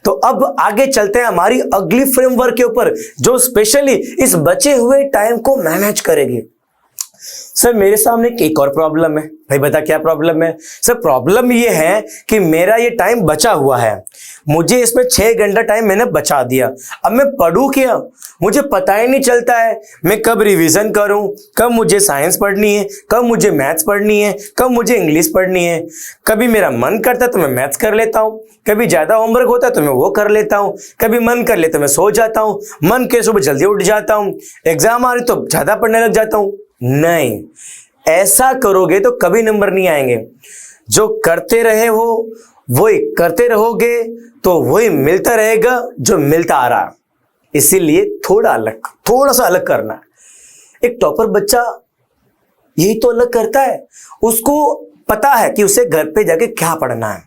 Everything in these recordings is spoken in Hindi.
तो अब आगे चलते हैं हमारी अगली फ्रेमवर्क के ऊपर, जो स्पेशली इस बचे हुए टाइम को मैनेज करेगी। सर मेरे सामने एक और प्रॉब्लम है। भाई बता क्या प्रॉब्लम है? सर प्रॉब्लम ये है कि मेरा ये टाइम बचा हुआ है, मुझे इसमें 6 घंटा टाइम मैंने बचा दिया। अब मैं पढ़ूं क्या? मुझे पता ही नहीं चलता है मैं कब रिवीजन करूं, कब मुझे साइंस पढ़नी है, कब मुझे मैथ्स पढ़नी है, कब मुझे इंग्लिश पढ़नी है। कभी मेरा मन करता है तो मैं मैथ्स कर लेता हूं, कभी ज्यादा होमवर्क होता है तो मैं वो कर लेता हूं, कभी मन कर ले तो मैं सो जाता हूं, मन के सुबह जल्दी उठ जाता हूं, एग्जाम आ रही तो ज्यादा पढ़ने लग जाता हूं। नहीं, ऐसा करोगे तो कभी नंबर नहीं आएंगे। जो करते रहे हो वही करते रहोगे तो वही मिलता रहेगा जो मिलता आ रहा। इसीलिए थोड़ा सा अलग करना है। एक टॉपर बच्चा यही तो अलग करता है, उसको पता है कि उसे घर पे जाके क्या पढ़ना है।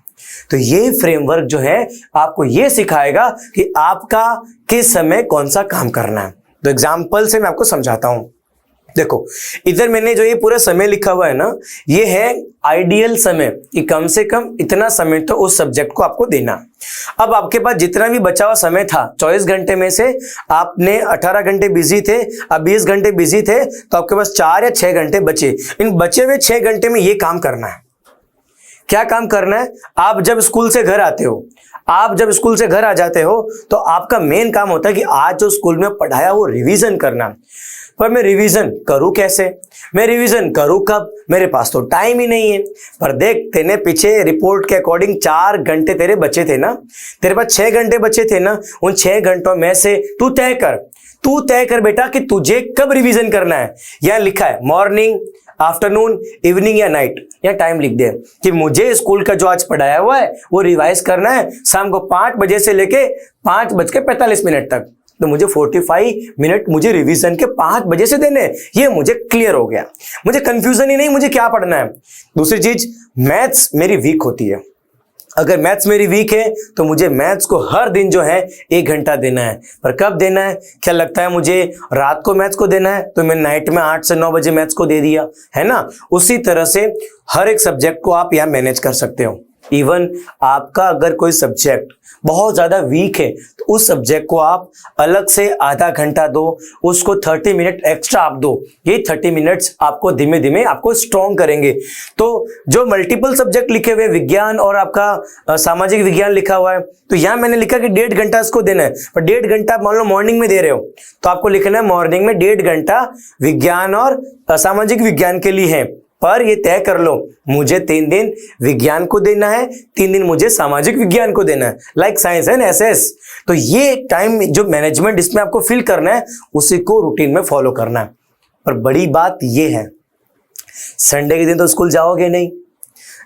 तो ये फ्रेमवर्क जो है आपको ये सिखाएगा कि आपका किस समय कौन सा काम करना है। तो एग्जाम्पल से मैं आपको समझाता हूं। देखो इधर मैंने जो ये पूरा समय लिखा हुआ है ना, ये है आइडियल समय कि कम से कम इतना समय तो उस सब्जेक्ट को आपको देना। अब आपके पास जितना भी बचा हुआ समय था 24 घंटे में से आपने 18 घंटे बिजी थे, अब 20 घंटे बिजी थे, तो आपके पास 4 या 6 घंटे बचे। इन बचे हुए 6 घंटे में ये काम करना है। क्या काम करना है? आप जब स्कूल से घर आते हो, आप जब स्कूल से घर आ जाते हो तो आपका मेन काम होता है कि आज जो स्कूल में पढ़ाया वो रिवीजन करना। पर मैं रिवीजन करूं कैसे? मैं रिवीजन करूं कब? मेरे पास तो टाइम ही नहीं है। पर देख, तेने पीछे रिपोर्ट के अकॉर्डिंग 4 घंटे तेरे बचे थे ना, तेरे पास 6 घंटे बचे थे ना। उन 6 घंटों में से तू तय कर बेटा कि तुझे कब रिवीजन करना है। यहां लिखा है मॉर्निंग, आफ्टरनून, इवनिंग या नाइट। या टाइम लिख दे कि मुझे स्कूल का जो आज पढ़ाया हुआ है वो रिवाइज करना है शाम को 5 बजे से लेके 5:45 तक। तो मुझे 45 मिनट मुझे रिवीजन के 5 बजे से देने। ये मुझे क्लियर हो गया, मुझे कंफ्यूजन ही नहीं मुझे क्या पढ़ना है। दूसरी चीज, मैथ्स मेरी वीक होती है। अगर मैथ्स मेरी वीक है तो मुझे मैथ्स को हर दिन जो है 1 घंटा देना है। पर कब देना है? क्या लगता है मुझे रात को मैथ्स को देना है तो मैं नाइट में 8 से 9 बजे मैथ्स को दे दिया, है ना। उसी तरह से हर एक सब्जेक्ट को आप यहां मैनेज कर सकते हो। इवन आपका अगर कोई सब्जेक्ट बहुत ज्यादा वीक है तो उस सब्जेक्ट को आप अलग से आधा घंटा दो, उसको 30 मिनट एक्स्ट्रा आप दो। ये 30 मिनट्स आपको धीमे धीमे आपको स्ट्रॉन्ग करेंगे। तो जो मल्टीपल सब्जेक्ट लिखे हुए, विज्ञान और आपका सामाजिक विज्ञान लिखा हुआ है, तो यहां मैंने लिखा कि 1.5 घंटा इसको देना है। पर 1.5 घंटा मान लो मॉर्निंग में दे रहे हो तो आपको लिखना है मॉर्निंग में 1.5 घंटा विज्ञान और सामाजिक विज्ञान के लिए है। पर ये तय कर लो मुझे 3 दिन विज्ञान को देना है, 3 दिन मुझे सामाजिक विज्ञान को देना है, लाइक साइंस एंड एसएस। तो ये टाइम जो मैनेजमेंट इसमें आपको फील करना है उसी को रूटीन में फॉलो करना है। पर बड़ी बात ये है, संडे के दिन तो स्कूल जाओगे नहीं,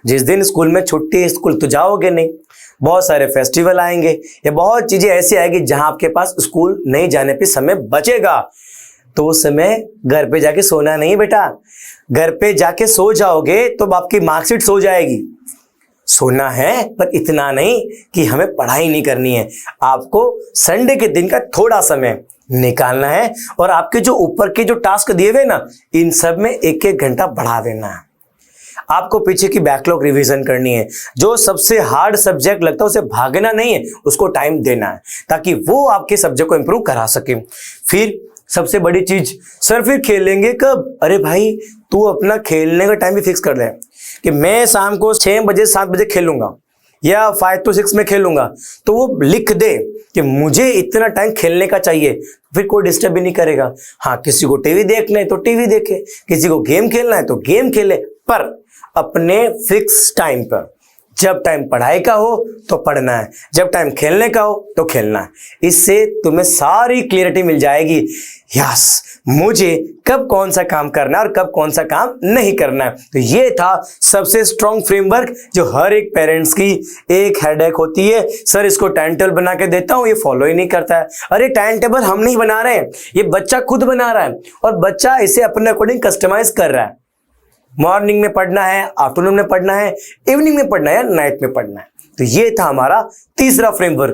जिस दिन स्कूल में छुट्टी है स्कूल तो जाओगे नहीं। बहुत सारे फेस्टिवल आएंगे या बहुत चीजें ऐसी आएगी जहां आपके पास स्कूल नहीं जाने पे समय बचेगा। तो उस समय घर पे जाके सोना नहीं बेटा, घर पे जाके सो जाओगे तो आपकी मार्कशीट सो जाएगी। सोना है पर इतना नहीं कि हमें पढ़ाई नहीं करनी है। आपको संडे के दिन का थोड़ा समय निकालना है और आपके जो ऊपर के जो टास्क दिए हुए ना, इन सब में 1-1 घंटा बढ़ा देना है। आपको पीछे की बैकलॉग रिवीजन करनी है। जो सबसे हार्ड सब्जेक्ट लगता है उसे भागना नहीं है, उसको टाइम देना है ताकि वो आपके सब्जेक्ट को इंप्रूव करा सके। फिर सबसे बड़ी चीज, सर फिर खेलेंगे कब? अरे भाई तू अपना खेलने का टाइम भी फिक्स कर दे कि मैं शाम को 6 बजे 7 बजे खेलूंगा या 5 to 6 में खेलूंगा। तो वो लिख दे कि मुझे इतना टाइम खेलने का चाहिए, फिर कोई डिस्टर्ब भी नहीं करेगा। हाँ, किसी को टीवी देखना है तो टीवी देखे, किसी को गेम खेलना है तो गेम खेले, पर अपने फिक्स टाइम पर। जब टाइम पढ़ाई का हो तो पढ़ना है, जब टाइम खेलने का हो तो खेलना है। इससे तुम्हें सारी क्लियरिटी मिल जाएगी, यस मुझे कब कौन सा काम करना है और कब कौन सा काम नहीं करना है। तो ये था सबसे स्ट्रॉन्ग फ्रेमवर्क जो हर एक पेरेंट्स की एक हेडेक होती है। सर इसको टाइम टेबल बना के देता हूं, ये फॉलो ही नहीं करता है। अरे टाइम टेबल हम नहीं बना रहे हैं, ये बच्चा खुद बना रहा है और बच्चा इसे अपने अकॉर्डिंग कस्टमाइज कर रहा है। मॉर्निंग में पढ़ना है, आफ्टरनून में पढ़ना है, इवनिंग में पढ़ना है, नाइट में पढ़ना है। तो ये था हमारा तीसरा फ्रेमवर्क।